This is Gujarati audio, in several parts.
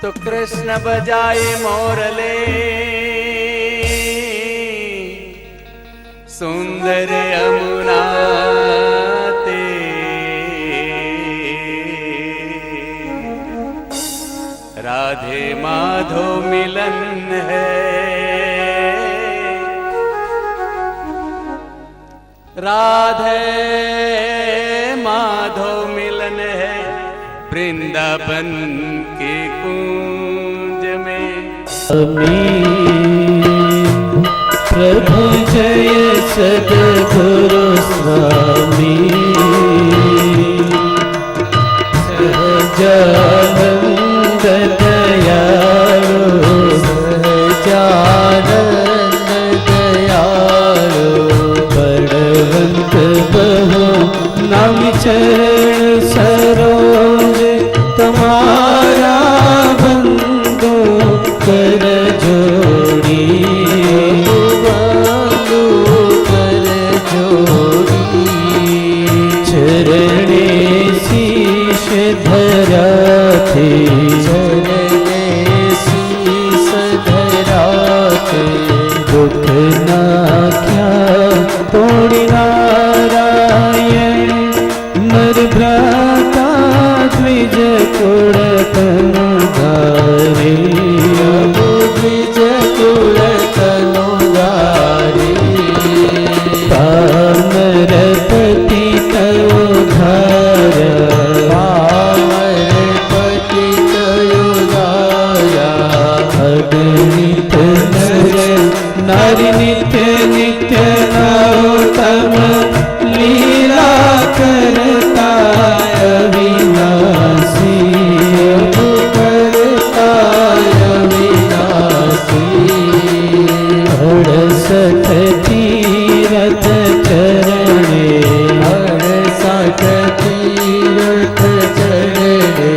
तो कृष्ण बजाए मोरले सुंदर यमुना ते राधे माधो मिलन है राधे माधो मिलन है वृंदावन के कुंज में। प्रभु जय सद्गुरु स्वामी सहजानंद दयाळु सहजानंद दयाळु बड़वंत बहु नाम चरण सरोज तुम्हारा बंदो कर जोड़ी बंदो कर जोड़ी चरणे शीश धरा थे चरणे शीश धरा थे दुख ना क्या तोड़ी नारायण नर भ्राता द्विज कुल तनुधारी द्विज कुल तनुधारी पामर पति तयोधार पामर पति तयोधारा अगणित नर नारी नित्य नित्य नरोत्तम लीला करता अविनाशी करता अविनाशी अड़सठ तीरथ चरणे अड़सठ तीरथ चरणे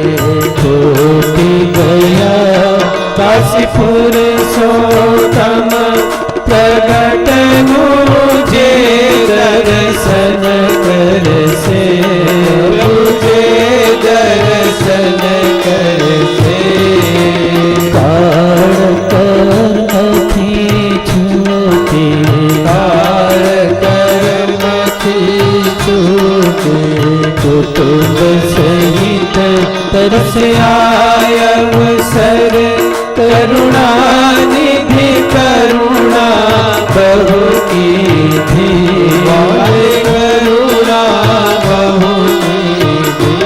कोटि गया काशीपुर सोतम प्रगट मुझे दर्शन कर से मुझे दर्शन कर से काल कर अथी छूटे काल कर अथी छूटे कुटुंब सहित तरस आय अवसर करुणा निधि करुणा बहु की थी करुणा बहु की थी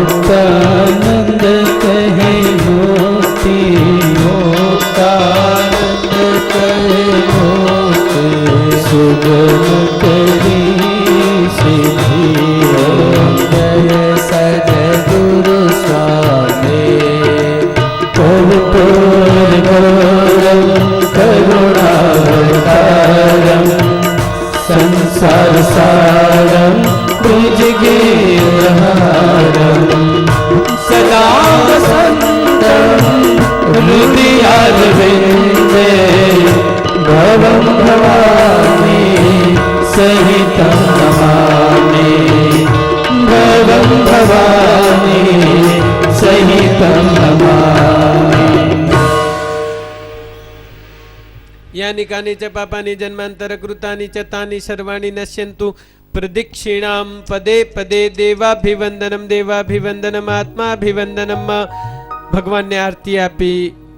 मुक्तानंद कहे मोती मुक्तानंद कहे मोती सुगम करी सिद्धि जय सद्गुरु स्वामी कर्पूरगौरं करुणावतारं संसार सारं भुजगेन्द्रहारं सदा वसन्तं हृदयारविन्दे भवं भवामि सहितं नमामि भवं भवामि सहितं नमामि। यानि कानि च पापानि जन्मांतर कृतानि च तानि सर्वाणि नश्यन्तु प्रदक्षिणां पदे पदे देवाभिवंदनम देवाभिवंदनम आत्माभिवंदनम। ભગવાનને આરતી આપી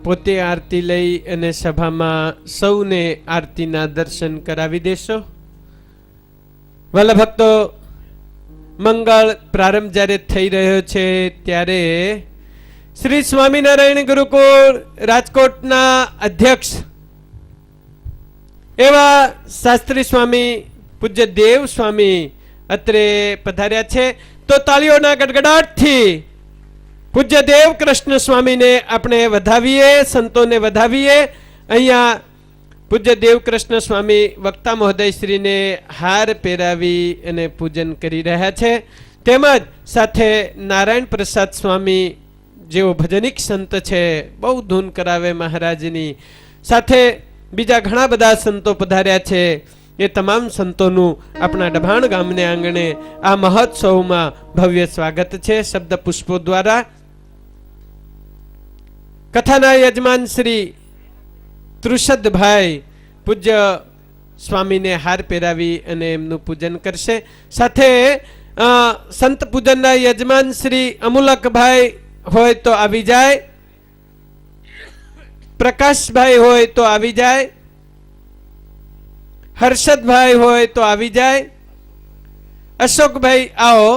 પોતે આરતી લઈ અને સભામાં સૌને આરતીના દર્શન કરાવી દેશો। વાલા ભક્તો, મંગળ પ્રારંભ જ્યારે થઈ રહ્યો છે ત્યારે શ્રી સ્વામિનારાયણ ગુરુકુળ રાજકોટના અધ્યક્ષ એવા શાસ્ત્રી સ્વામી પૂજ્ય દેવ સ્વામી અત્રે પધાર્યા છે। તો તાળીઓના ગડગડાટથી પૂજ્ય દેવ કૃષ્ણ સ્વામીને આપણે વધાવીએ, સંતોને વધાવીએ। અહીંયા પૂજ્ય દેવ કૃષ્ણ સ્વામી વક્તા મહોદયશ્રીને હાર પહેરાવી અને પૂજન કરી રહ્યા છે। તેમજ સાથે નારાયણ પ્રસાદ સ્વામી જેઓ ભજનિક સંત છે, બહુ ધૂન કરાવે મહારાજની, સાથે બીજા ઘણા બધા સંતો પધાર્યા છે। એ તમામ સંતોનું આપણા ડભાણ ગામને આંગણે આ મહોત્સવમાં ભવ્ય સ્વાગત છે। શબ્દ પુષ્પો દ્વારા કથાના યજમાન શ્રી તૃષદભાઈ પૂજ્ય સ્વામીને હાર પહેરાવી અને એમનું પૂજન કરશે. સાથે સંત પૂજનના યજમાન શ્રી અમુલકભાઈ હોય તો આવી જાય, પ્રકાશભાઈ હોય તો આવી જાય, હર્ષદભાઈ હોય તો આવી જાય. અશોકભાઈ આવો.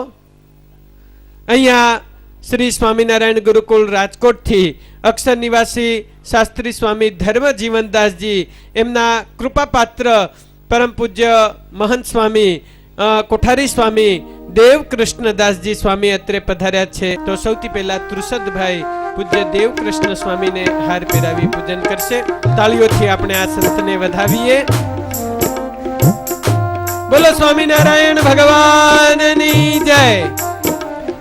અહીંયા શ્રી સ્વામિનારાયણ ગુરુકુળ રાજકોટથી અક્ષર નિવાસી શાસ્ત્રી સ્વામી ધર્મ જીવનદાસજી એમના કૃપાપાત્ર પરમ પૂજ્ય મહંત સ્વામી કોઠારી સ્વામી દેવકૃષ્ણદાસજી સ્વામી અત્રે પધાર્યા છે. તો સૌથી પહેલા તૃષદભાઈ પૂજ્ય દેવકૃષ્ણ સ્વામીને હાર પહેરાવી પૂજન કરશે. તાળીઓથી આપણે આ સંતને વધાવીએ. બોલો સ્વામિનારાયણ ભગવાનની જય.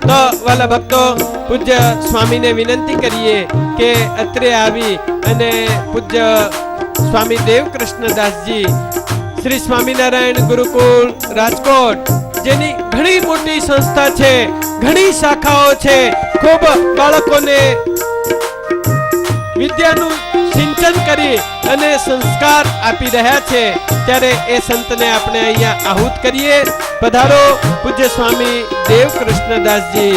તો વાલા ભક્તો, પૂજ્ય સ્વામીને વિનંતી કરીએ કે અત્રે આવી અને પૂજ્ય સ્વામી દેવકૃષ્ણદાસજી શ્રી સ્વામિનારાયણ ગુરુકુળ રાજકોટ, જેની ઘણી મોટી સંસ્થા છે, ઘણી શાખાઓ છે, ખૂબ બાળકોને વિદ્યાનું સિંચન કરી અને સંસ્કાર આપી રહ્યા છે, ત્યારે એ સંતને આપણે અહીંયા આહુત કરીએ. પધારો પૂજ્ય સ્વામી દેવકૃષ્ણદાસજી.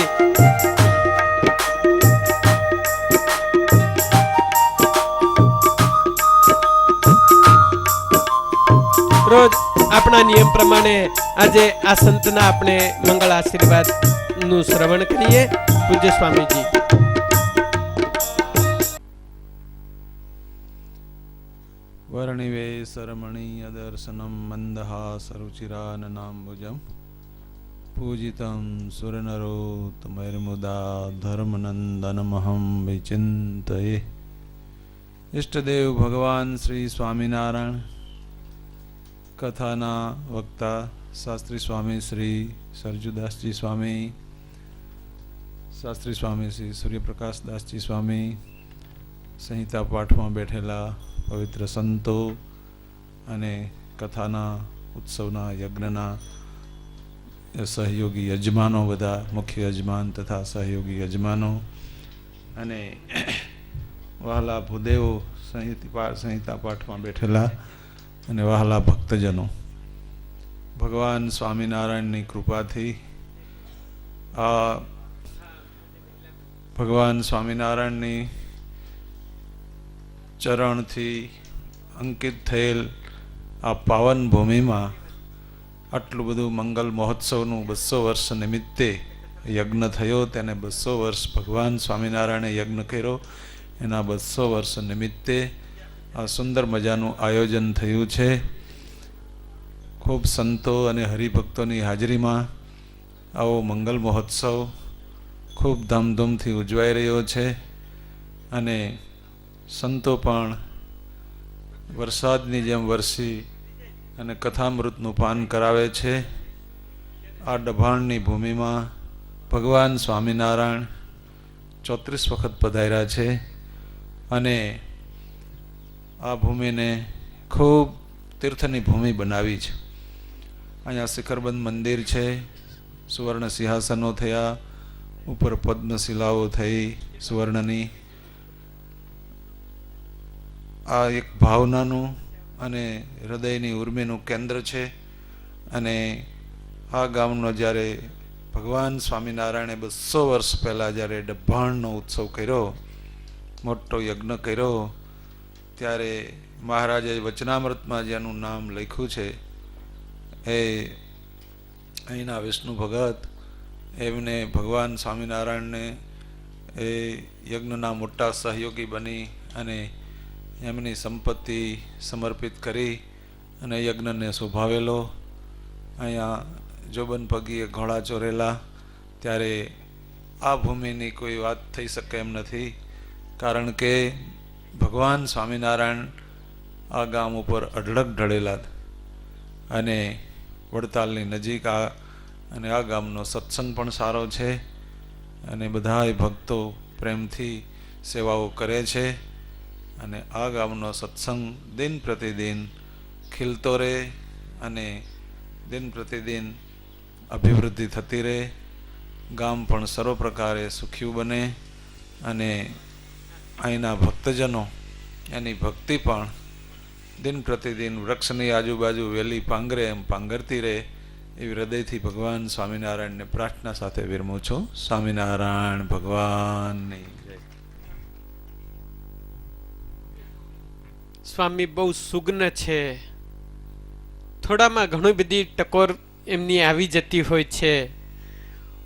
રોજ આપણા નિયમ પ્રમાણે આજે આ સંતના આપણે મંગળ આશીર્વાદ નું શ્રવણ કરીએ. પૂજ્ય સ્વામીજી. વર્ણિવેશરમણીય દર્શનમ મંદહાસરુચિરાનનાંબુજમ પૂજિतं સુરનરોત્તમૈર્મુદા ધર્મનંદનમહં વિચિંતયે. ઇષ્ટદેવ ભગવાન શ્રી સ્વામિનારાયણ, કથાના વક્તા શાસ્ત્રી સ્વામી શ્રી સરજુદાસજી સ્વામી, શાસ્ત્રી સ્વામી શ્રી સૂર્યપ્રકાશદાસજી સ્વામી, સંહિતા પાઠમાં બેઠેલા પવિત્ર સંતો અને કથાના ઉત્સવના યજ્ઞના સહયોગી યજમાનો, બધા મુખ્ય યજમાન તથા સહયોગી યજમાનો અને વહાલા ભૂદેવો, સંહિતા પાઠમાં બેઠેલા અને વહાલા ભક્તજનો, ભગવાન સ્વામિનારાયણની કૃપાથી આ ભગવાન સ્વામિનારાયણની ચરણથી અંકિત થયેલ આ પાવન ભૂમિમાં આટલું બધું મંગલ મહોત્સવનું 200 વર્ષ નિમિત્તે યજ્ઞ થયો. તેને 200 વર્ષ ભગવાન સ્વામિનારાયણે યજ્ઞ કર્યો. એના 200 વર્ષ નિમિત્તે આ સુંદર મજાનું આયોજન થયું છે. ખૂબ સંતો અને હરિભક્તોની હાજરીમાં આવો મંગલ મહોત્સવ ખૂબ ધામધૂમથી ઉજવાઈ રહ્યો છે અને સંતો પણ વરસાદની જેમ વરસી અને કથામૃતનું પાન કરાવે છે. આ ડભાણની ભૂમિમાં ભગવાન સ્વામિનારાયણ 34 વખત પધાર્યા છે અને આ ભૂમિને ખૂબ તીર્થની ભૂમિ બનાવી છે. અહીંયા શિખરબંધ મંદિર છે, સુવર્ણ સિંહાસનો થયા, ઉપર પદ્મશિલાઓ થઈ સુવર્ણની. આ એક ભાવનાનું અને હૃદયની ઉર્મિનું કેન્દ્ર છે અને આ ગામનો જ્યારે ભગવાન સ્વામિનારાયણે 200 વર્ષ પહેલાં જ્યારે ડભાણનો ઉત્સવ કર્યો, મોટો યજ્ઞ કર્યો, ત્યારે મહારાજે વચનામૃતમાં જેનું નામ લખ્યું છે એ અહીંના વિષ્ણુ ભગત, એમને ભગવાન સ્વામિનારાયણને એ યજ્ઞના મોટા સહયોગી બની અને એમની સંપત્તિ સમર્પિત કરી અને યજ્ઞને શોભાવેલો. અહીંયા જોબન પગીએ ઘોડા ચોરેલા, ત્યારે આ ભૂમિની કોઈ વાત થઈ શકે એમ નથી, કારણ કે ભગવાન સ્વામિનારાયણ આ ગામ ઉપર અઢળક ઢળેલા અને વડતાલની નજીક અને આ ગામનો સત્સંગ પણ સારો છે અને બધાય ભક્તો પ્રેમથી સેવાઓ કરે છે અને આ ગામનો સત્સંગ દિન પ્રતિદિન ખીલતો રહે અને દિન પ્રતિદિન અભિવૃદ્ધિ થતી રહે. ગામ પણ સર્વ પ્રકારે સુખી બને અને અહીંના ભક્તજનો એની ભક્તિ પણ દિન પ્રતિદિન વૃક્ષની આજુબાજુ વેલી પાંગરે એમ પાંગરતી રહે એવી હૃદયથી ભગવાન સ્વામિનારાયણને પ્રાર્થના સાથે વિરમું છું. સ્વામિનારાયણ ભગવાનની જય. સ્વામી બહુ સુગ્ન છે, થોડામાં ઘણી બધી ટકોર એમની આવી જતી હોય છે.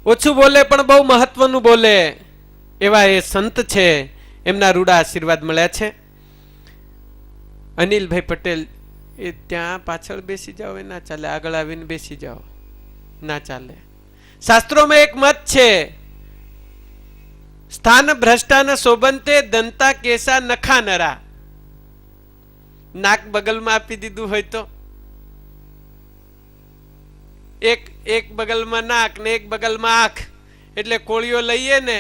ઓછું બોલે પણ બહુ મહત્વનું બોલે એવા એ સંત છે. એમના રૂડા આશીર્વાદ મળ્યા છે. અનિલભાઈ પટેલ, એ ત્યાં પાછળ બેસી જાઓ એ ના ચાલે, આગળ આવીને બેસી જાઓ, ના ચાલે. શાસ્ત્રોમાં એક મત છે, સ્થાન ભ્રષ્ટાન શોભંતે દંતા કેસા નખા નરા. નાક બગલમાં આપી દીધું હોય તો એક બગલમાં નાક ને એક બગલમાં આંખ, એટલે કોળીઓ લઈએ ને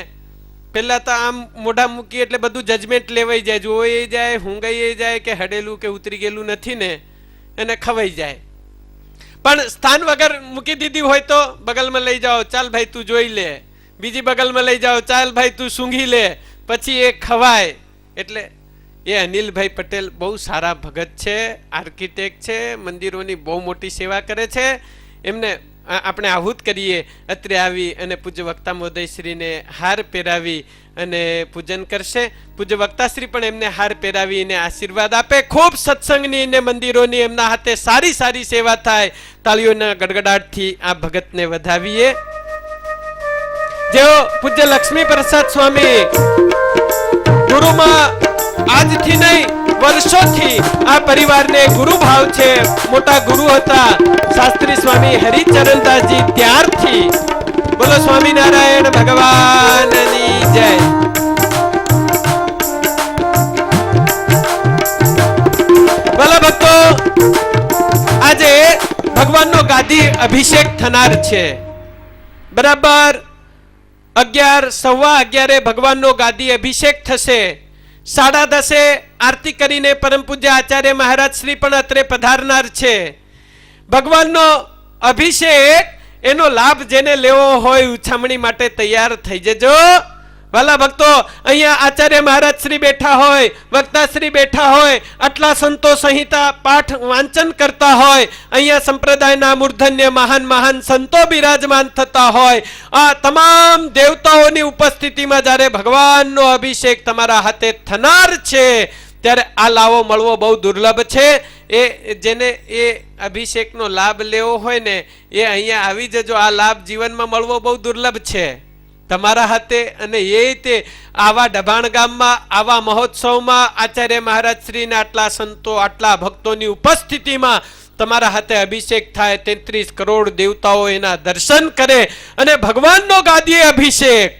પેલા તો આમ મોઢા મૂકી એટલે બધું જજમેન્ટ લેવાઈ જાય, જોઈ જાય, હુંગાઈ જાય કે હડેલું કે ઉતરી ગયેલું નથી ને એને ખવાઈ જાય. પણ સ્થાન વગર મૂકી દીધી હોય તો બગલમાં લઈ જાઓ, ચાલ ભાઈ તું જોઈ લે, બીજી બગલમાં લઈ જાઓ, ચાલ ભાઈ તું સૂંઘી લે, પછી એ ખવાય. એટલે એ અનિલભાઈ પટેલ બહુ સારા ભગત છે, આર્કિટેક્ટ છે, મંદિરોની બહુ મોટી સેવા કરે છે. એમને આપણે આહુત કરીએ. અત્રે આવી અને પૂજ્ય વક્તા મહોદયશ્રીને હાર પહેરાવી અને પૂજન કરશે. પૂજ્ય વક્તાશ્રી પણ એમને હાર પહેરાવીને આશીર્વાદ આપે. ખૂબ સત્સંગની ને મંદિરોની એમના હાથે સારી સારી સેવા થાય. તાળીઓના ગડગડાટથી આ ભગતને વધાવીએ. જેઓ પૂજ્ય લક્ષ્મી પ્રસાદ સ્વામી ગુરુમાં આજથી નહીં વર્ષોથી આ પરિવારને ગુરુ ભાવ છે, મોટા ગુરુ હતા શાસ્ત્રી સ્વામી હરિચરણદાસજી ત્યારથી. બોલો સ્વામિનારાયણ ભગવાનની જય. બોલો ભક્તો, આજે ભગવાનનો ગાદી અભિષેક થનાર છે. બરાબર 11 સવા 11 ભગવાનનો ગાદી અભિષેક થશે. 10:30 આરતી કરીને પરમ પૂજ્ય આચાર્ય મહારાજ શ્રી પણ અત્રે પધારનાર છે. ભગવાનનો અભિષેક એનો લાભ જેને લેવો હોય ઉછામણી માટે તૈયાર થઈ જજો. વાલા ભક્તો, અહીંયા આચાર્ય મહારાજ શ્રી બેઠા હોય, વક્તા શ્રી બેઠા હોય, આટલા સંતો સંહિતા પાઠ વાંચન કરતા હોય, અહીંયા સંપ્રદાયના મૂર્ધન્ય મહાન મહાન સંતો બિરાજમાન થતા હોય, આ તમામ દેવતાઓની ઉપસ્થિતિમાં જ્યારે ભગવાનનો અભિષેક તમારા હાથે થનાર છે ત્યારે આ લાવો મળવો બહુ દુર્લભ છે. એ જેને એ અભિષેકનો લાભ લેવો હોય ને એ અહીંયા આવી જજો. આ લાભ જીવનમાં મળવો બહુ દુર્લભ છે તમારા હાથે. અને એ તે આવા ડભાણ ગામમાં આવા મહોત્સવમાં આચાર્ય મહારાજ શ્રીના આટલા સંતો આટલા ભક્તોની ઉપસ્થિતિમાં તમારા હાથે અભિષેક થાય. 33 કરોડ દેવતાઓ એના દર્શન કરે અને ભગવાનનો ગાદીએ અભિષેક,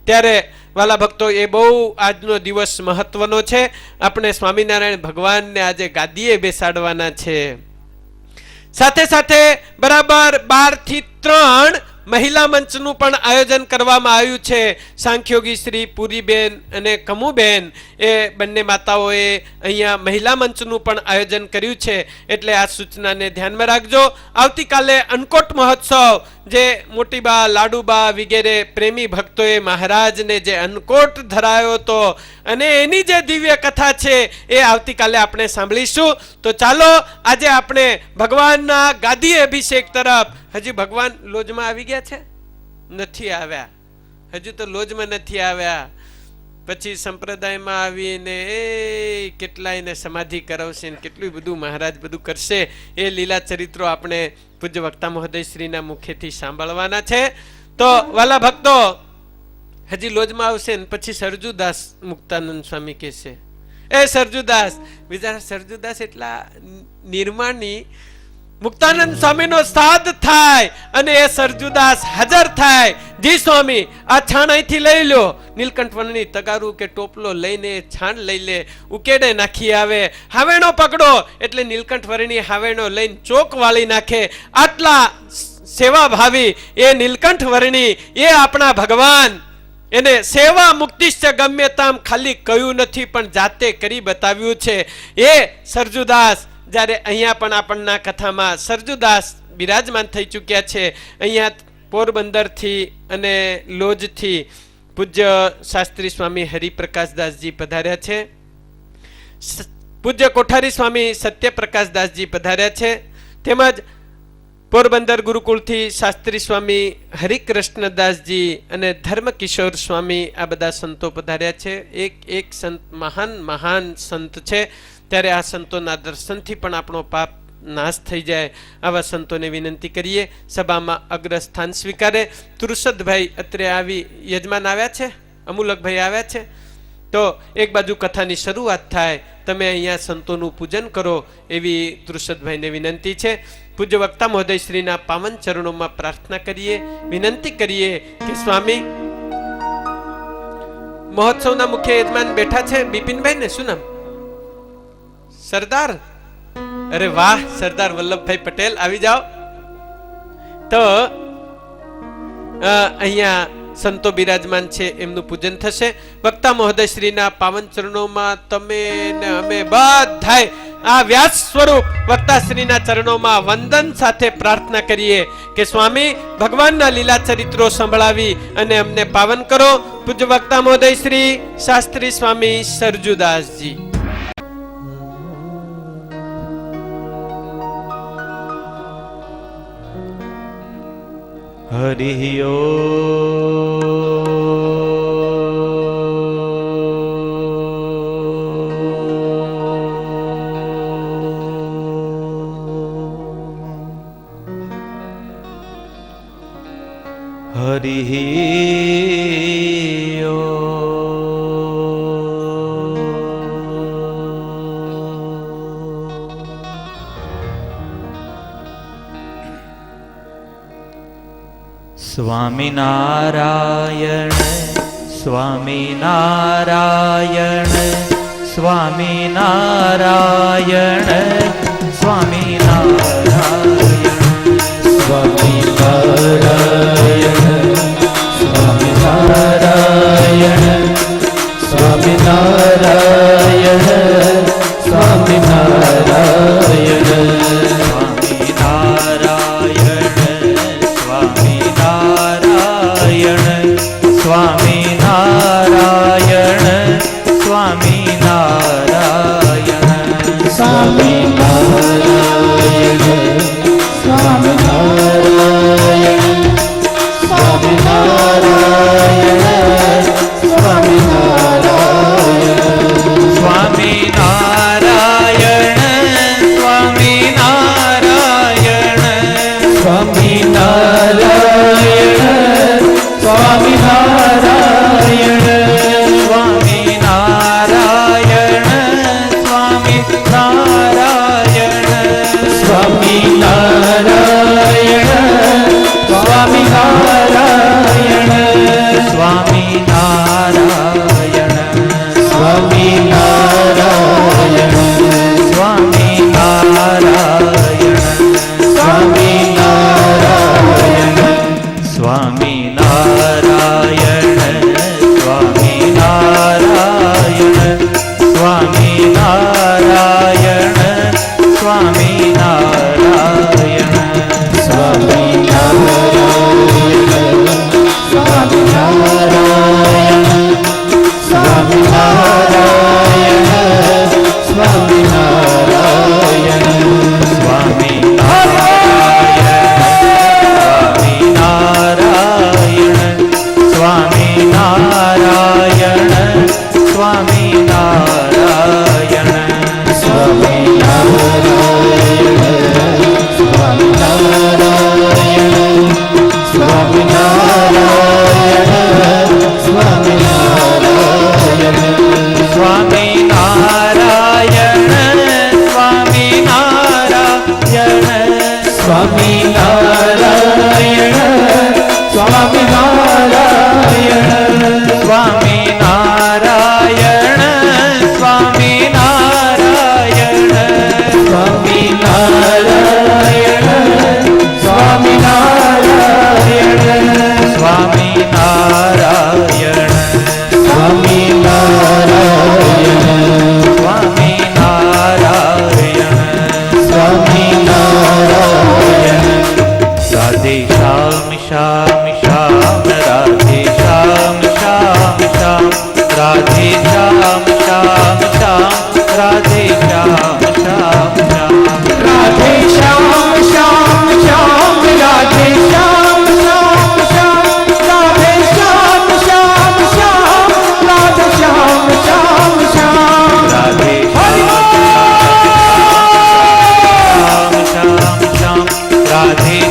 ત્યારે વાલા ભક્તો એ બહુ આજનો દિવસ મહત્વનો છે. આપણે સ્વામિનારાયણ ભગવાનને આજે ગાદીએ બેસાડવાના છે. સાથે સાથે બરાબર 12 થી 3 મહિલા મંચનું પણ આયોજન કરવામાં આવ્યું છે. સાંખ્યોગી શ્રી પુરીબેન અને કમુબેન એ બંને માતાઓએ અહીંયા મહિલા મંચનું પણ આયોજન કર્યું છે. એટલે આ સૂચનાને ધ્યાનમાં રાખજો. આવતીકાલે અન્નકોટ મહોત્સવ, જે મોટીબા લાડુબા વગેરે પ્રેમી ભક્તોએ મહારાજને જે અન્નકોટ ધરાયો હતો અને એની જે દિવ્ય કથા છે એ આવતીકાલે આપણે સાંભળીશું. તો ચાલો આજે આપણે ભગવાનના ગાદી અભિષેક તરફ. હજી ભગવાન લોજમાં આવી ગયા છે? નથી આવ્યા, હજુ તો લોજમાં નથી આવ્યા. પછી સંપ્રદાયમાં આવીને એ કેટલાયને સમાધિ કરાવશે ને કેટલું બધું મહારાજ બધું કરશે. એ લીલા ચરિત્રો આપણે પૂજ્ય વક્તા મહોદયશ્રીના મુખેથી સાંભળવાના છે. તો વાલા ભક્તો, હજી લોજમાં આવશે ને પછી સરજુદાસ મુક્તાનંદ સ્વામી કહેશે, એ સરજુદાસ, બિચારા સરજુદાસ એટલા નિર્માણની મુક્તાનંદ સ્વામીનો શ્રાદ્ધ થાય અને એ સરજુદાસ હાજર થાય. જી સ્વામી, આ છાણ અહીંથી લઈ લો. નીલકંઠ વર્ણની તગારું કે ટોપલો લઈને છાણ લઈ લે, ઉકેડે નાખી આવે. હાવેણો પકડો એટલે નીલકંઠ વર્ણી હાવેણો લઈને ચોક વાળી નાખે. આટલા સેવા ભાવી એ નીલકંઠ વર્ણી, એ આપણા ભગવાન, એને સેવા મુક્તિશ્ચ ગમ્યતામ ખાલી કહ્યું નથી પણ જાતે કરી બતાવ્યું છે. એ સરજુદાસ જ્યારે અહીંયા પણ આપણના કથામાં સરજુદાસ બિરાજમાન થઈ ચૂક્યા છે. અહીંયા પોરબંદરથી અને લોજથી પૂજ્ય શાસ્ત્રી સ્વામી હરિપ્રકાશદાસજી પધાર્યા છે. પૂજ્ય કોઠારી સ્વામી સત્યપ્રકાશદાસજી પધાર્યા છે. તેમજ પોરબંદર ગુરુકુળથી શાસ્ત્રી સ્વામી હરિકૃષ્ણદાસજી અને ધર્મકિશોર સ્વામી આ બધા સંતો પધાર્યા છે. એક સંત મહાન સંત છે, ત્યારે આ સંતોના દર્શનથી પણ આપણો પાપ નાશ થઈ જાય આવા સંતોને વિનંતી કરીએ. સભામાં અગ્રસ્થાન સ્વીકારે. તુરસદભાઈ અત્રે આવી યજમાન આવ્યા છે, અમુલકભાઈ આવ્યા છે, તો એક બાજુ કથાની શરૂઆત થાય, તમે અહીંયા સંતોનું પૂજન કરો એવી તુરસદભાઈને વિનંતી છે. પૂજ્ય વક્તા મહોદય શ્રીના પાવન ચરણોમાં પ્રાર્થના કરીએ, વિનંતી કરીએ કે સ્વામી મહોત્સવના મુખ્ય યજમાન બેઠા છે બિપિનભાઈ ને શું નામ, સરદાર, અરે વાહ, સરદાર વલ્લભભાઈ પટેલ આવી જાઓ. તો અહીંયા સંતો બિરાજમાન છે, એમનું પૂજન થશે. વક્તા મહોદય શ્રીના પાવન ચરણોમાં તમે ને અમે બધાય આ વ્યાસ સ્વરૂપ વક્તા શ્રીના ચરણોમાં વંદન સાથે પ્રાર્થના કરીએ કે સ્વામી ભગવાનના લીલા ચરિત્રો સંભળાવી અને અમને પાવન કરો. પૂજ્ય વક્તા મહોદય શ્રી શાસ્ત્રી સ્વામી સરજુદાસજી. હરિ ઓ હરિ ઓ Swaminarayan Swaminarayan Swaminarayan Swaminarayan Swaminarayan Swaminarayan Swaminarayan Swaminarayan Swaminarayan Swaminarayan Swaminarayan Swaminarayan Swaminarayan Swaminarayan Swaminarayan Swaminarayan Swaminarayan Radhe Shyam Shyam Shyam Radhe Shyam Shyam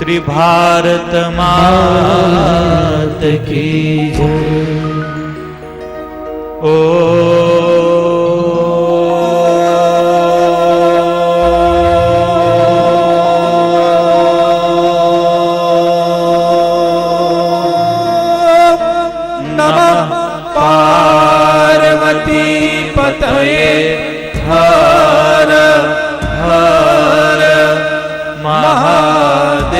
Shri Bharat માત કી જય. ઓ હર હર મહાદેવ.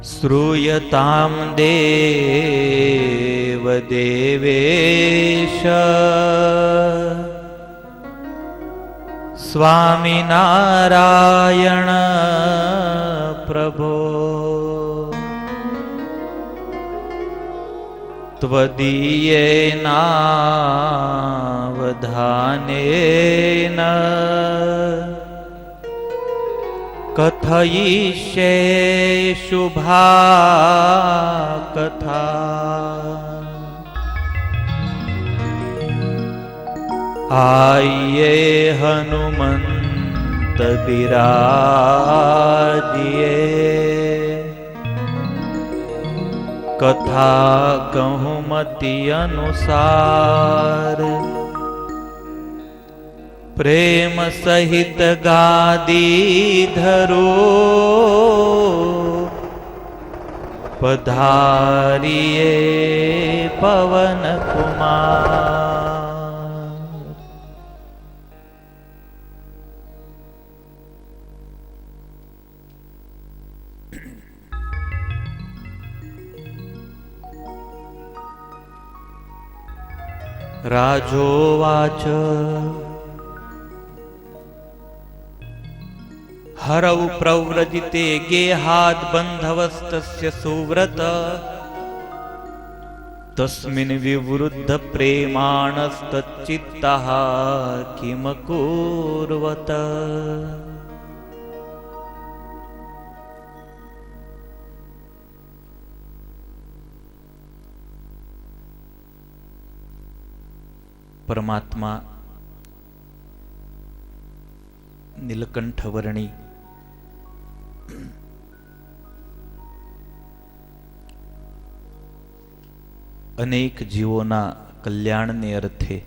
શ્રૂયતામ દેવ દેવેશ સ્વામિનારાયણ પ્રભો. ત્વદીયેનાવધાનેન કથયિષ્યે શુભા કથા. આયે હનુમંત બિરાજીએ કથા કહુમતિ અનુસાર. પ્રેમ સહિત ગાદી ધરો પધારીએ પવન કુમાર. રાજોવાચ હરૌ પ્રવ્રજિતે ગેહાદ બંધવસ્તસ્ય સુવ્રત તસ્મિન વિવૃદ્ધ પ્રેમાણસ્તચિત્તઃ કિમ કુર્વત. પરમાત્મા નીલકંઠ વર્ણી અનેક જીવોના કલ્યાણને અર્થે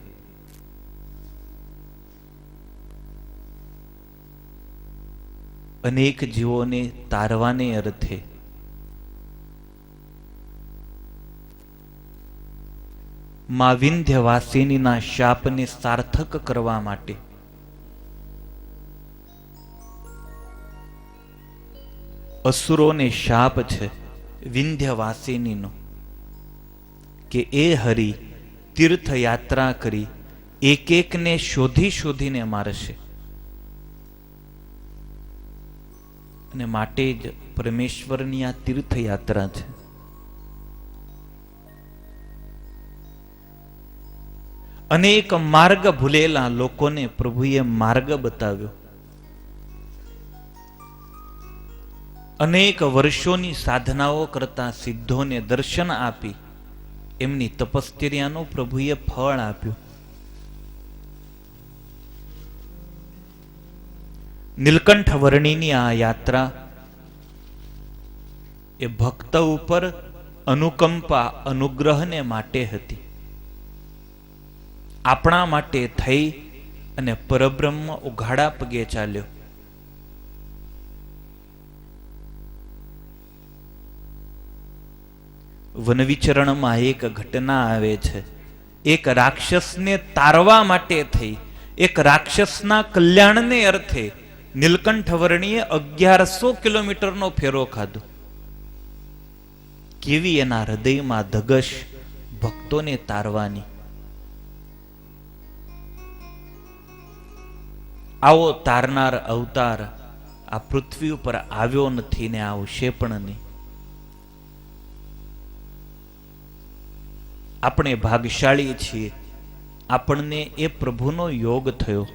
અનેક જીવોને તારવાને અર્થે માં વિંધ્યવાસિનીના શાપને સાર્થક કરવા માટે અસુરોને શાપ છે વિંધ્યવાસિનીનો કે એ હરિ તીર્થયાત્રા કરી એક એકને શોધી શોધીને મારશે અને માટે જ પરમેશ્વરની આ તીર્થયાત્રા છે. અનેક માર્ગ ભૂલેલા લોકોને પ્રભુએ માર્ગ બતાવ્યો. અનેક વર્ષોની સાધનાઓ કરતા સિદ્ધોને દર્શન આપી એમની તપશ્ચર્યાનું પ્રભુએ ફળ આપ્યું. નીલકંઠ વર્ણીની આ યાત્રા એ ભક્ત ઉપર અનુકંપા અનુગ્રહને માટે હતી. આપણા માટે થઈ અને પરબ્રહ્મ ઉઘાડા પગે ચાલ્યો. વનવિચરણમાં એક ઘટના આવે છે. એક રાક્ષસને તારવા માટે થઈ, એક રાક્ષસના કલ્યાણને અર્થે નીલકંઠ વર્ણીએ 1100 કિલોમીટરનો ફેરો ખાધો. કેવી એના હૃદયમાં ધગશ ભક્તોને તારવાની. આવો તારનાર અવતાર આ પૃથ્વી ઉપર આવ્યો નથી ને આવશે પણ નહીં. આપણે ભાગશાળી છીએ, આપણને એ પ્રભુનો યોગ થયો.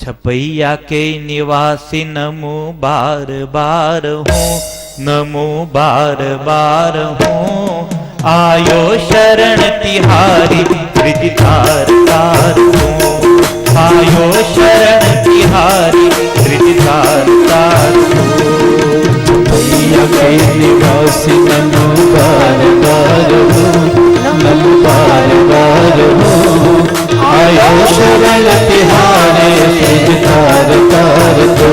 છપૈયા કે નિવાસી નમો બાર બાર હું, નમો બાર બાર હું, आयो शरण तिहारी ब्रिज तार तार को आयो शरण तिहारी ब्रिज तार तार को भैया के निवासी नमो बार बार हो नमो बार बार हो आयो शरण तिहारे ब्रिज तार तार को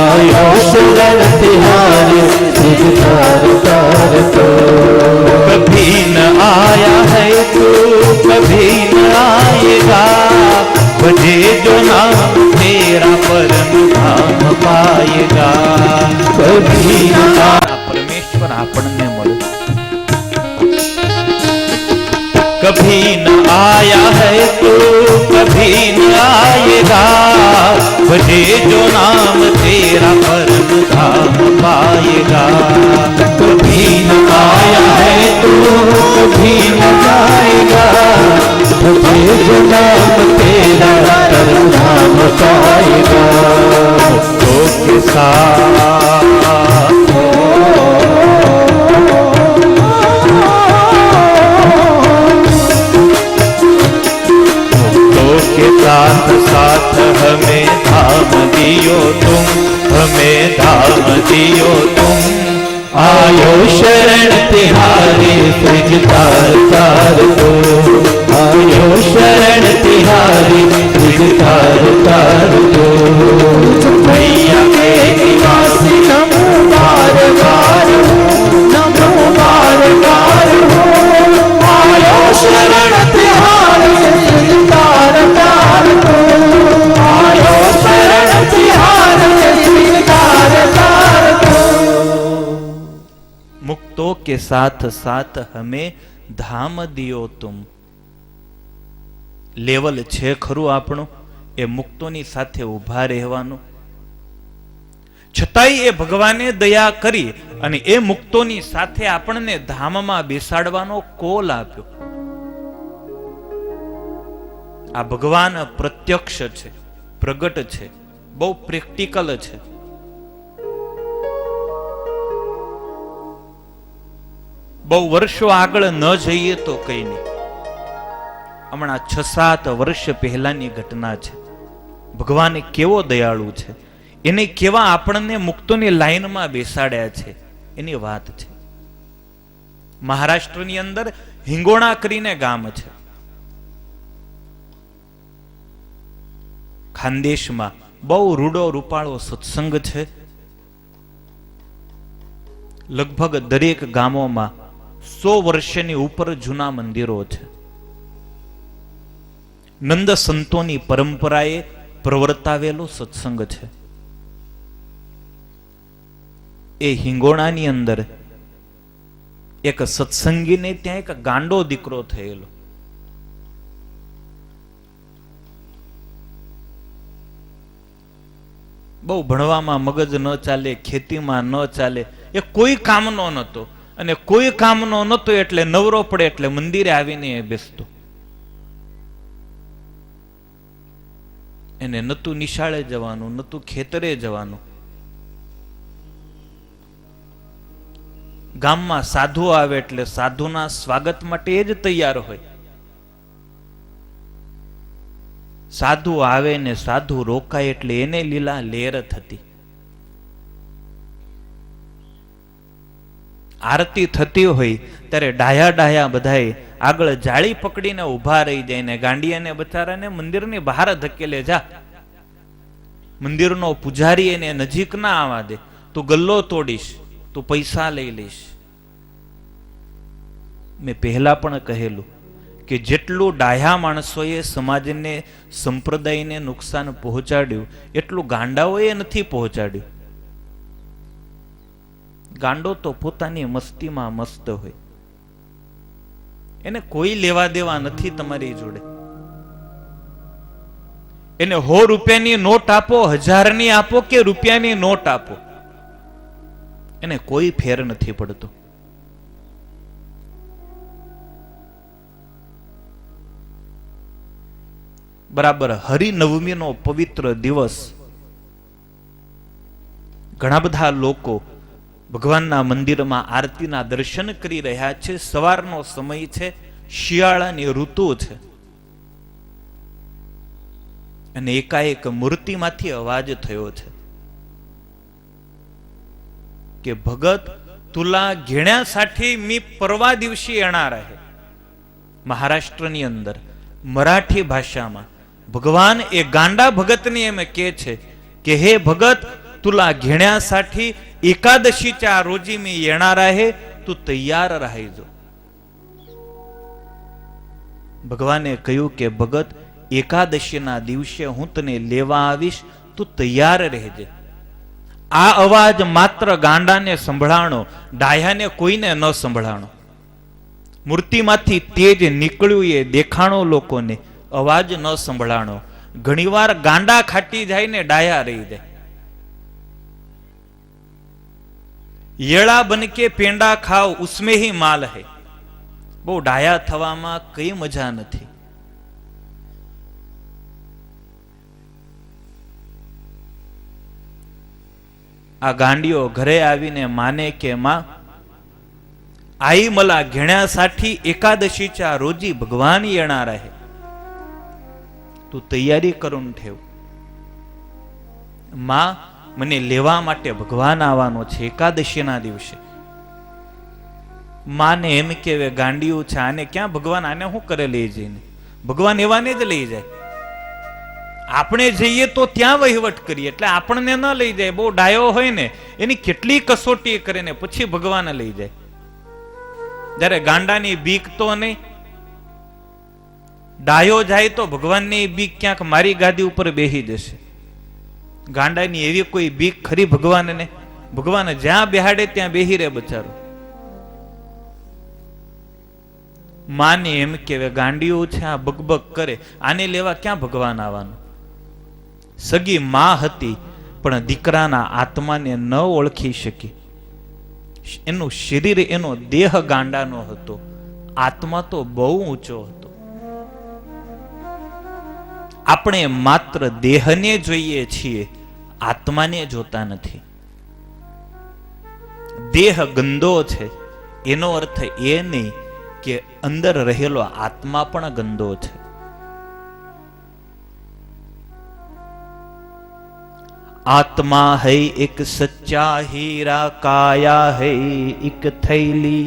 आयो शरण तिहारे ब्रिज तार तार को कभी न आया है तू कभी न आएगा बजे जो नाम तेरा परम धाम पाएगा कभी न परमेश्वर આપણને મળે कभी न आया है तू कभी न आएगा बजे जो नाम तेरा परम धाम पाएगा कभी न आया है तू कभी न जाएगा तुझे जो नाम तेरा परम धाम पाएगा मुक्तों के साथ मुक्तों के साथ साथ हमें धाम दियो तुम हमें धाम दियो तुम आयो शरण तिहारी ब्रिज तार तार को आयो शरण तिहारी ब्रिज तार तार को मैया के निवासी नमो बार बार हो नमो बार बार हो आयो शरण तिहारी ब्रिज तार तार को आयो शरण तिहारी ब्रिज तार तार को मुक्तों के साथ साथ हमें धाम दियो तुम લેવલ છે ખરું આપણું એ મુક્તોની સાથે ઊભા રહેવાનું છતાંય એ ભગવાને દયા કરી અને એ મુક્તોની સાથે આપણને ધામમાં બેસાડવાનો કોલ આપ્યો આ ભગવાન પ્રત્યક્ષ છે પ્રગટ છે બહુ પ્રેક્ટિકલ છે બહુ વર્ષો આગળ ન જઈએ તો કઈ નહીં હમણાં 6-7 વર્ષ પહેલાની ઘટના છે ભગવાન કેવો દયાળુ છે એને કેવા આપણને મુક્તોની લાઈનમાં બેસાડ્યા છે એની વાત છે મહારાષ્ટ્રની અંદર હિંગોણા કરીને ગામ છે ખાનદેશમાં બહુ રૂડો રૂપાળો સત્સંગ છે લગભગ દરેક ગામોમાં 100 વર્ષની ઉપર જૂના મંદિરો છે નંદ સંતોની પરંપરાએ પ્રવર્તાવેલો સત્સંગ છે એ હિંગોણાની અંદર એક સત્સંગીને ત્યાં એક ગાંડો દીકરો થયેલો બહુ ભણવામાં મગજ ન ચાલે ખેતીમાં ન ચાલે એ કોઈ કામનો નહોતો અને કોઈ કામનો નહોતો એટલે નવરો પડે એટલે મંદિરે આવીને બેસતો એને નતું નિશાળે જવાનું નતું ખેતરે જવાનું ગામમાં સાધુ આવે એટલે સાધુના સ્વાગત માટે એ જ તૈયાર હોય સાધુ આવે ને સાધુ રોકાય એટલે એને લીલા લેર થતી આરતી થતી હોય ત્યારે ડાયા ડાયા બધાય આગળ જાળી પકડીને ઊભા રહી જાય ને ગાંડિયાને બચારાને મંદિરની બહાર ધકેલે જા મંદિરનો પૂજારી એને નજીક ના આવવા દે તું ગલ્લો તોડીશ તું પૈસા લઈ લઈશ મેં પહેલા પણ કહેલું કે જેટલું ડાયા માણસોએ સમાજને સંપ્રદાયને નુકસાન પહોંચાડ્યું એટલું ગાંડાઓએ નથી પહોંચાડ્યું ગાંડો તો પોતાની મસ્તીમાં મસ્ત હોય એને કોઈ લેવા દેવા નથી તમારી જોડે એને 100 રૂપિયાની નોટ આપો 1000 ની આપો કે રૂપિયાની નોટ આપો એને કોઈ ફેર નથી પડતો બરાબર હરિનવમીનો પવિત્ર દિવસ ઘણા બધા લોકો ભગવાનના મંદિરમાં આરતીના દર્શન કરી રહ્યા છે. સવારનો સમય છે, શિયાળાની ઋતુ છે, અને એકાએક મૂર્તિમાંથી અવાજ થયો છે કે ભગત તુલા ઘેण्यासाठी मी परवा दिवशी येणार आहे. મહારાષ્ટ્રની અંદર મરાઠી ભાષામાં ભગવાન એ ગાંડા ભગતને એમ કહે છે કે હે ભગત, तुला घेण्यासाठी एकादशीच्या रोजी मी येणार आहे, तू तयार राहायचो. ભગવાને કહ્યું કે ભગત, એકાદશીના દિવસે હું તને લેવા આવીશ, તું તૈયાર રહેજે. આ અવાજ માત્ર ગાંડાને સંભળાણો, ડાયાને કોઈને ન સંભળાણો. મૂર્તિમાંથી તેજ નીકળ્યું એ દેખાણો લોકોને, અવાજ ન સંભળાણો. ઘણીવાર ગાંડા ખાટી જાય ને ડાયા રહી જાય. येड़ा बनके पेंडा खाओ उसमें ही माल है. બહુ ડાયા થવામાં કઈ મજા નથી. આ ગાંડીઓ ઘરે આવીને માને કે માં, आई मला घेण्यासाठी एकादशीच्या रोजी भगवान येणार आहे, तू तयारी करून ठेव. માં, મને લેવા માટે ભગવાન આવવાનો છે એકાદશીના દિવસે. માને એમ કેવે ગાંડિયું છે, આને ક્યાં ભગવાન, આને શું કરે લઈ જઈને? ભગવાન એવાને જ લઈ જાય. આપણે જઈએ તો ત્યાં વહીવટ કરીએ, એટલે આપણને ન લઈ જાય. બહુ ડાયો હોય ને એની કેટલી કસોટી કરે ને પછી ભગવાન લઈ જાય. જ્યારે ગાંડાની બીક તો નહીં, ડાયો જાય તો ભગવાનની બીક ક્યાંક મારી ગાદી ઉપર બેહી જશે. ગાંડાની એવી કોઈ બીક ખરી ભગવાનને? ભગવાન જ્યાં બેહાડે ત્યાં બેહી રહે બચારો. માને એમ કે ગાંડીઓ છે, આ બકબક કરે, આને લેવા ક્યાં ભગવાન આવવાનું? સગી માં હતી પણ દીકરાના આત્માને ન ઓળખી શકી. એનું શરીર, એનો દેહ ગાંડાનો હતો, આત્મા તો બહુ ઊંચો હતો. આપણે માત્ર દેહને જોઈએ છીએ, આત્માને જોતા નથી. દેહ ગંદો છે એનો અર્થ એ નહીં કે અંદર રહેલો આત્મા પણ ગંદો છે. आत्मा है एक सच्चा हीरा, काया है एक थैली.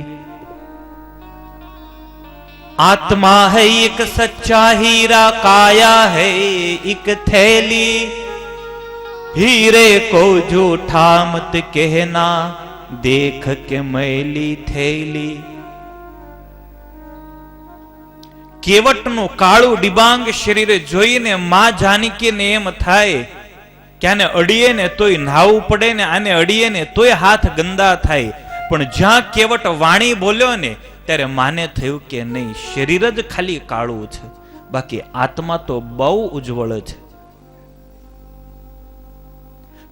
आत्मा है एक सच्चा हीरा, काया है एक थैली. हीरे को झूठा मत कहना, देख के मैली थैली. કેવટનું કાળું ડિબાંગ શરીર જોઈને માં જાનકીને એમ થાય કે આને અડીએ ને તોય નાવું પડે ને આને અડીએ ને તોય હાથ ગંદા થાય. પણ જ્યાં કેવટ વાણી બોલ્યો ને ત્યારે માને થયું કે નહીં, શરીર જ ખાલી કાળું છે, બાકી આત્મા તો બહુ ઉજ્જવળ છે.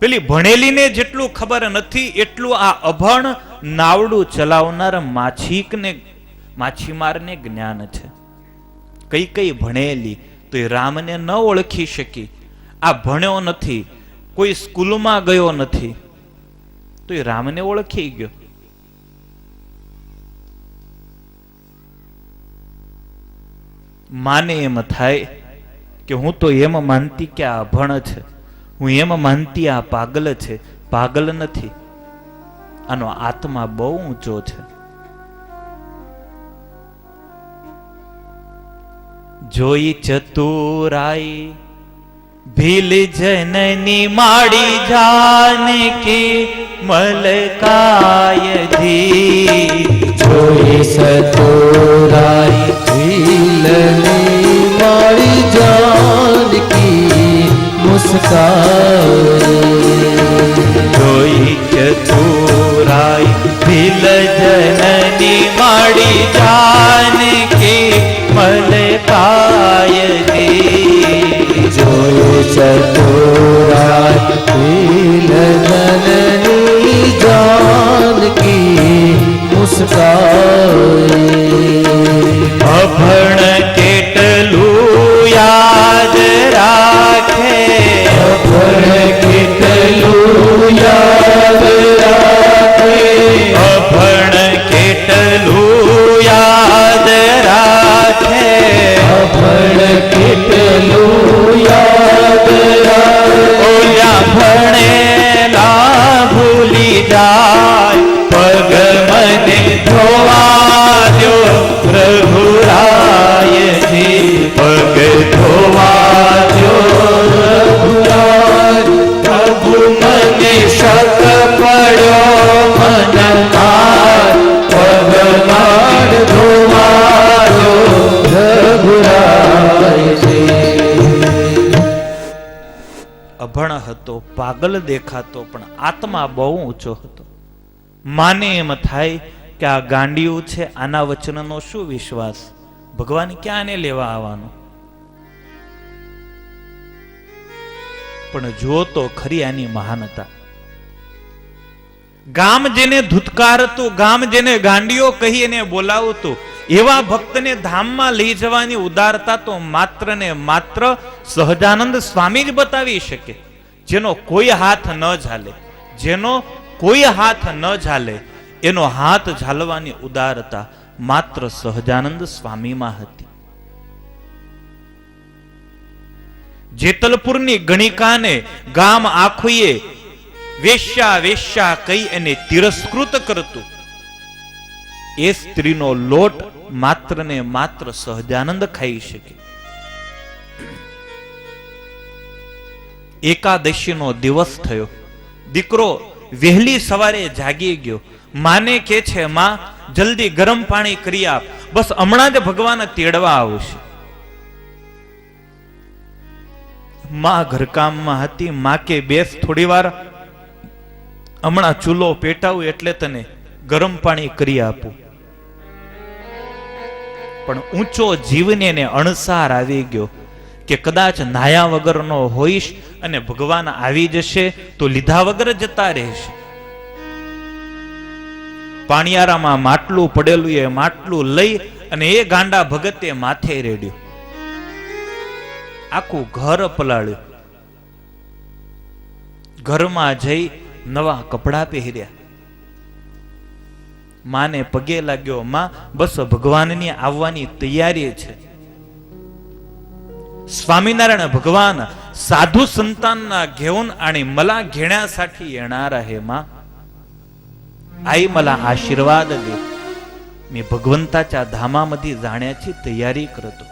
પેલી ભણેલીને જેટલું ખબર નથી એટલું આ અભણ નાવડું ચલાવનાર માછીમારને જ્ઞાન છે. કઈ કઈ ભણેલી તો એ રામને ન ઓળખી શકી. આ ભણ્યો નથી, કોઈ સ્કૂલમાં ગયો નથી, તો એ રામને ઓળખી ગયો. માને એમ થાય કે હું તો એમ માનતી કે આ અભણ છે, હું એમ માનતી આ પાગલ છે. પાગલ નથી, આનો આત્મા બહુ ઊંચો છે. જોઈ ચતુરાઈ ભીલ જનની માડી જાનકી મલકાય ધી. જોઈ સતુરાઈ ભીલની મારી જાનકી મુસ્કાય. જોઈ ચતુરાઈ ભીલ જનની માડી જાનકી મલકાય ધી. જોઈ ચતુરાઈ ભીલની જાનકી મુસ્કાય. અભણ કેટલું યાદ રાખે, અભણ કેટલું યાદ રાખે, હતો, પાગલ દેખાતો, પણ આત્મા બહુ ઊંચો હતો. માને એમ થાય કે આ ગાંડિયું છે, આના વચનનો શું વિશ્વાસ, ભગવાન ક્યાં ને લેવા આવવાનું. પણ જો તો ખરી આની મહાનતા. ગામ જેને ધુતકારતું, ગામ જેને ગાંડિયો કહી એને બોલાવતું, એવા ભક્તને ધામમાં લઈ જવાની ઉદારતા તો માત્ર ને માત્ર સહજાનંદ સ્વામી જ બતાવી શકે. જેનો કોઈ હાથ ન ઝાલે, જેનો કોઈ હાથ ન ઝાલે, એનો હાથ ઝાલવાની ઉદારતા માત્ર સહજાનંદ સ્વામીમાં હતી. જેતલપુરની ગણિકાને ગામ આખુંએ વેશ્યા વેશ્યા કહી એને તિરસ્કૃત કરતું. એ સ્ત્રીનો લોટ માત્ર ને માત્ર સહજાનંદ ખાઈ શકે. એકાદશીનો દિવસ થયો. દીકરો વહેલી સવારે જાગી ગયો. માને કે છે, માં જલ્દી ગરમ પાણી કરી આપ, બસ હમણાં જ ભગવાન તેડવા આવશે. માં ઘરકામમાં હતી. માં કે બેસ થોડી વાર, હમણાં ચૂલો પેટાવું એટલે તને ગરમ પાણી કરી આપું. પણ ઊંચો જીવને એને અણસાર આવી ગયો કે કદાચ નાયા વગરનો હોઈશ અને ભગવાન આવી જશે તો લીધા વગર જતા રહેશે. પાણિયારામાં માટલું પડેલું, એ માટલું લઈ અને એ ગાંડા ભગતે માથે રેડ્યું. આખું ઘર પલાળ્યું. ઘરમાં જઈ નવા કપડા પહેર્યા. માને પગે લાગ્યો, માં બસ ભગવાનની આવવાની તૈયારી છે. સ્વામિનારાયણ ભગવાન साधू संतांना घेऊन आणि मला घेण्यासाठी येणार आहे मा. आई मला आशीर्वाद दे, मी भगवंताच्या धामामध्ये जाण्याची तयारी करतो.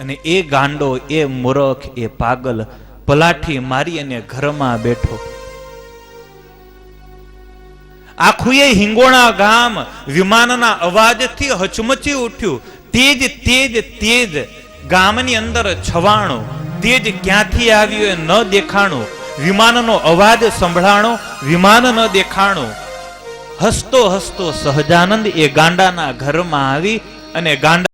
અને એ ગાંડો, એ મૂર્ખ, એ પાગલ પલાઠી મારી અને ઘરમાં બેઠો. આખું એ હિંગોણા ગામ વિમાનના અવાજથી હચમચી ઉઠ્યું. તેજ તેજ તેજ ગામની અંદર છવાણું. તેજ ક્યાંથી આવ્યું એ ન દેખાણું. વિમાનનો અવાજ સંભળાણો, વિમાન ન દેખાણું. હસતો હસતો સહજાનંદ એ ગાંડાના ઘરમાં આવી અને ગાંડા